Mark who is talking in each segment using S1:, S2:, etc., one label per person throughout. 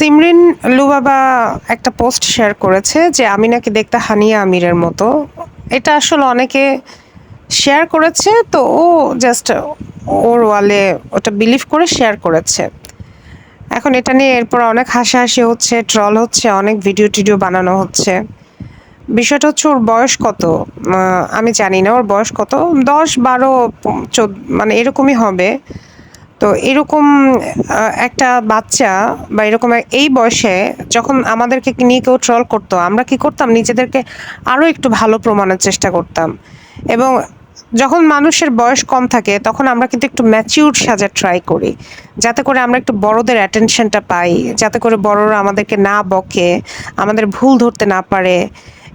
S1: সিমরিন লুবাবা একটা post share করেছে যে আমি নাকি দেখতে হানিয়া আমিরের মতো। এটা আসলে অনেকে শেয়ার করেছে, তো ও জাস্ট ওর ওয়ালে ওটা বিলিভ করে শেয়ার করেছে। এখন এটা নিয়ে এরপর অনেক হাসাহাসি হচ্ছে, ট্রল হচ্ছে, অনেক ভিডিও টিডিও বানানো হচ্ছে। বিষয়টা হচ্ছে ওর বয়স কত আমি জানি না ওর বয়স কত, 10 12 মানে এরকমই হবে। তো এরকম একটা বাচ্চা বা এরকম এই বয়সে যখন আমাদেরকে নিয়ে কেউ ট্রল করতো, আমরা কি করতাম? নিজেদেরকে আরো একটু ভালো প্রমাণের চেষ্টা করতাম। এবং যখন মানুষের বয়স কম থাকে তখন আমরা কিন্তু একটু ম্যাচিউর সাজার ট্রাই করি, যাতে করে আমরা একটু বড়দের অ্যাটেনশনটা পাই, যাতে করে বড়রা আমাদেরকে না বকে, আমাদের ভুল ধরতে না পারে।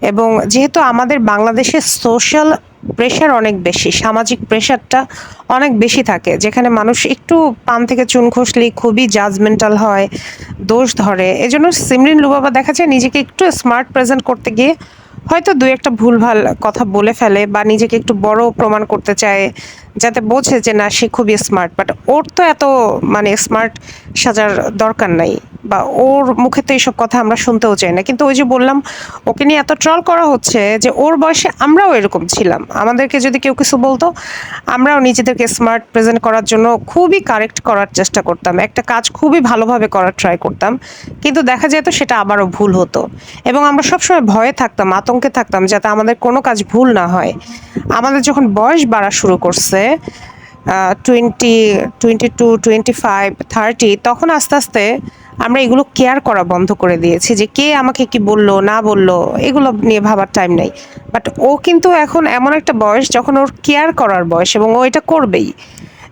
S1: এবং যেহেতু আমাদের বাংলাদেশে সোশ্যাল প্রেশার অনেক বেশি, সামাজিক প্রেশারটা অনেক বেশি থাকে, যেখানে মানুষ একটু পান থেকে চুন খসলেই খুবই জাজমেন্টাল হয়, দোষ ধরে। এজন্য সিমরিন লুবাবা দেখা যায় নিজেকে একটু স্মার্ট প্রেজেন্ট করতে গিয়ে হয়তো দুই একটা ভুলভাল কথা বলে ফেলে বা নিজেকে একটু বড় প্রমাণ করতে চায়, যাতে বোঝে যে না, সে খুবই স্মার্ট। বাট ওর তো এত মানে স্মার্ট সাজার দরকার নাই, বা ওর মুখে তো এইসব কথা আমরা শুনতেও চাই না। কিন্তু ওই যে বললাম, ওকে নিয়ে এত ট্রল করা হচ্ছে যে ওর বয়সে আমরাও এরকম ছিলাম। আমাদেরকে যদি কেউ কিছু বলতো, আমরাও নিজেদেরকে স্মার্ট প্রেজেন্ট করার জন্য খুবই কারেক্ট করার চেষ্টা করতাম, একটা কাজ খুবই ভালোভাবে করার ট্রাই করতাম, কিন্তু দেখা যেত সেটা আবারও ভুল হতো। এবং আমরা সবসময় ভয়ে থাকতাম, আতঙ্কে থাকতাম যাতে আমাদের কোনো কাজ ভুল না হয়। আমাদের যখন বয়স বাড়া শুরু করছে, 20 22 25 30, তখন আস্তে আস্তে আমরা এগুলো কেয়ার করা বন্ধ করে দিয়েছি, যে কে আমাকে কি বললো না বললো এগুলো নিয়ে ভাবার টাইম নেই। বাট ও কিন্তু এখন এমন একটা বয়স যখন ওর কেয়ার করার বয়স, এবং ও এটা করবেই।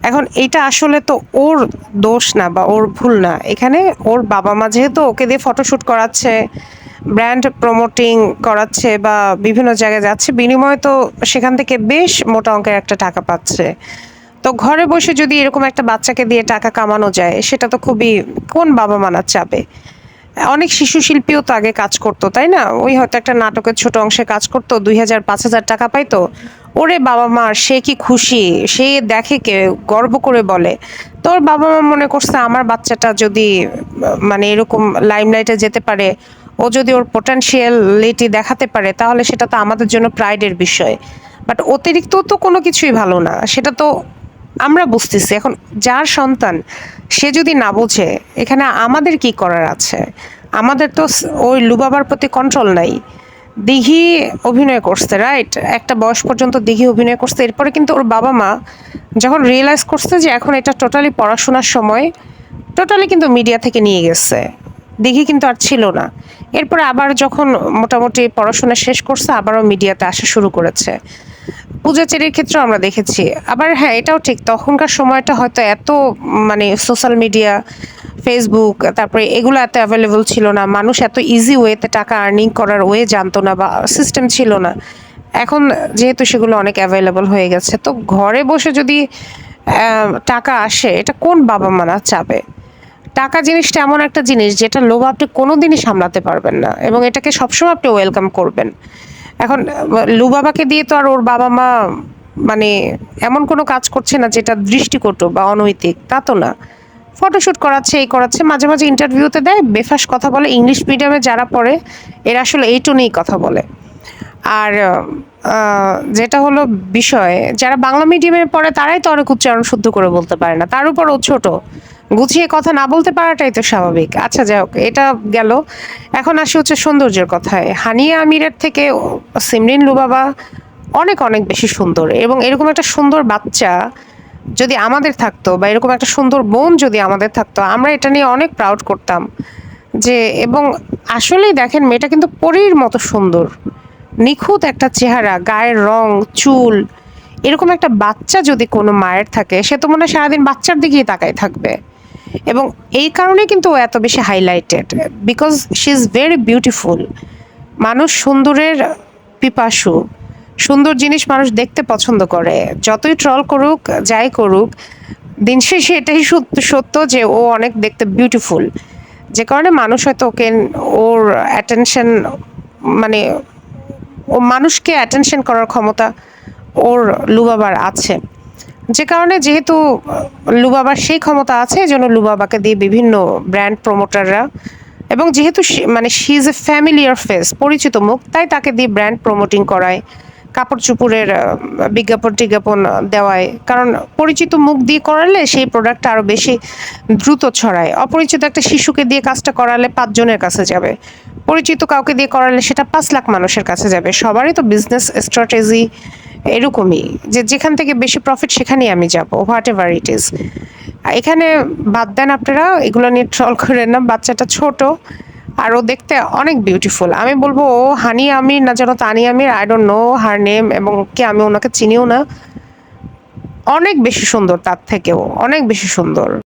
S1: এখন এইটা আসলে তো ওর দোষ না বা ওর ভুল না, এখানে ওর বাবা মা যেহেতু ওকে দিয়ে ফটোশ্যুট করাচ্ছে, ব্র্যান্ড প্রমোটিং করাচ্ছে বা বিভিন্ন জায়গায় যাচ্ছে, বিনিময়ে তো সেখান থেকে বেশ মোটা অঙ্কের একটা টাকা পাচ্ছে। তো ঘরে বসে যদি এরকম একটা বাচ্চাকে দিয়ে টাকা কামানো যায়, সেটা তো খুবই, কোন বাবা মা না চাবে? অনেক শিশু শিল্পীও তো আগে কাজ করতো, তাই না? ওই হয়তো একটা নাটকের ছোট অংশে কাজ করতো, 2000 5000 টাকা পাইতো। ওরে বাবা মা, সে কি খুশি! সে দেখে কে গর্ব করে বলে। তোর বাবা মা মনে করছে আমার বাচ্চাটা যদি মানে এরকম লাইমলাইটে যেতে পারে, ও যদি ওর পোটেনশিয়ালিটি দেখাতে পারে, তাহলে সেটা তো আমাদের জন্য প্রাইডের বিষয়। বাট অতিরিক্ত তো কোনো কিছুই ভালো না, সেটা তো আমরা বুঝতেছি। এখন যার সন্তান, সে যদি না বোঝে, এখানে আমাদের কি করার আছে? আমাদের তো ওই লুবাবার প্রতি কন্ট্রোল নাই। দিঘি অভিনয় করছে, রাইট? একটা বয়স পর্যন্ত দিঘি অভিনয় করছে, এরপরে কিন্তু ওর বাবা মা যখন রিয়েলাইজ করছে যে এখন এটা টোটালি পড়াশোনার সময়, টোটালি কিন্তু মিডিয়া থেকে নিয়ে গেছে। দিঘি কিন্তু আর ছিল না। এরপরে আবার যখন মোটামুটি পড়াশোনা শেষ করছে, আবারও মিডিয়াতে আসা শুরু করেছে। পূজা চেরির ক্ষেত্রেও আমরা দেখেছি। আবার হ্যাঁ, এটাও ঠিক, তখনকার সময়টা হয়তো এত মানে সোশ্যাল মিডিয়া, ফেসবুক, তারপরে এগুলো এত অ্যাভেলেবল ছিল না। মানুষ এত ইজি ওয়েতে টাকা আর্নিং করার ওয়ে জানতো না বা সিস্টেম ছিল না। এখন যেহেতু সেগুলো অনেক অ্যাভেলেবল হয়ে গেছে, তো ঘরে বসে যদি টাকা আসে, এটা কোন বাবা মা না চাবে? টাকা জিনিসটা এমন একটা জিনিস যেটা লোভ আপনি কোনোদিনই সামলাতে পারবেন না, এবং এটাকে সবসময় আপনি ওয়েলকাম করবেন। এখন লুবাবাকে দিয়ে তো আর ওর বাবা মা মানে এমন কোনো কাজ করছে না যেটা দৃষ্টিকটু বা অনৈতিক, তা তো না। ফটোশুট করাচ্ছে, এই করাচ্ছে, মাঝে মাঝে ইন্টারভিউতে দেয়, বেফাস কথা বলে। ইংলিশ মিডিয়ামে যারা পড়ে, এরা আসলে এই টোনেই কথা বলে। আর যেটা হলো বিষয়, যারা বাংলা মিডিয়ামে পড়ে তারাই তো অনেক উচ্চারণ শুদ্ধ করে বলতে পারে না, তার উপর ও ছোট, গুছিয়ে কথা না বলতে পারাটাই তো স্বাভাবিক। আচ্ছা, যাই হোক, এটা গেল। এখন আসি হচ্ছে সৌন্দর্যের কথায়। হানিয়া আমিরের থেকে সিমরিন লুবাবা অনেক অনেক বেশি সুন্দর, এবং এরকম একটা সুন্দর বাচ্চা যদি আমাদের থাকতো, বা এরকম একটা সুন্দর বোন যদি আমাদের থাকতো, আমরা এটা নিয়ে অনেক প্রাউড করতাম। যে এবং আসলেই দেখেন, মেয়েটা কিন্তু পরীর মতো সুন্দর, নিখুঁত একটা চেহারা, গায়ের রং, চুল। এরকম একটা বাচ্চা যদি কোনো মায়ের থাকে, সে তো মনে হয় সারাদিন বাচ্চার দিকেই তাকায় থাকবে। এবং এই কারণে কিন্তু ও এত বেশি highlighted, because she is very beautiful. মানুষ সুন্দরের পিপাসু, সুন্দর জিনিস মানুষ দেখতে পছন্দ করে। যতই ট্রল করুক, যাই করুক, দিন শেষে এটাই সত্য সত্য যে ও অনেক দেখতে বিউটিফুল। যে কারণে মানুষ হয়তো ওকে, ওর অ্যাটেনশন, মানে ও মানুষকে অ্যাটেনশন করার ক্ষমতা ওর লুবাবার আছে। যে কারণে যেহেতু লুবাবার সেই ক্ষমতা আছে, এজন্য লুবাবাকে দিয়ে বিভিন্ন ব্র্যান্ড প্রমোটাররা এবং যেহেতু মানে she is a familiar face, পরিচিত মুখ, তাই তাকে দিয়ে ব্র্যান্ড প্রমোটিং করায়, কাপড় চোপড়ের বিজ্ঞাপন টিজ্ঞাপন দেওয়ায়। কারণ পরিচিত মুখ দিয়ে করালে সেই প্রোডাক্টটা আরো বেশি দ্রুত ছড়ায়। অপরিচিত একটা শিশুকে দিয়ে কাজটা করালে ৫ জনের কাছে যাবে, পরিচিত কাউকে দিয়ে করালে সেটা ৫ লাখ মানুষের কাছে যাবে। সবারই তো বিজনেস স্ট্র্যাটেজি এরকমই, যে যেখান থেকে বেশি প্রফিট সেখানেই আমি যাব, হোয়াট এভার ইট ইজ। এখানে বাদ দেন, আপনারা এগুলো নিয়ে ট্রল করেন না। বাচ্চাটা ছোট আর ও দেখতে অনেক বিউটিফুল। আমি বলবো ও হানি আমির না যেন Tani Amir, I don't know her name, এবং কি আমি ওনাকে চিনিও না। অনেক বেশি সুন্দর, তার থেকেও অনেক বেশি সুন্দর।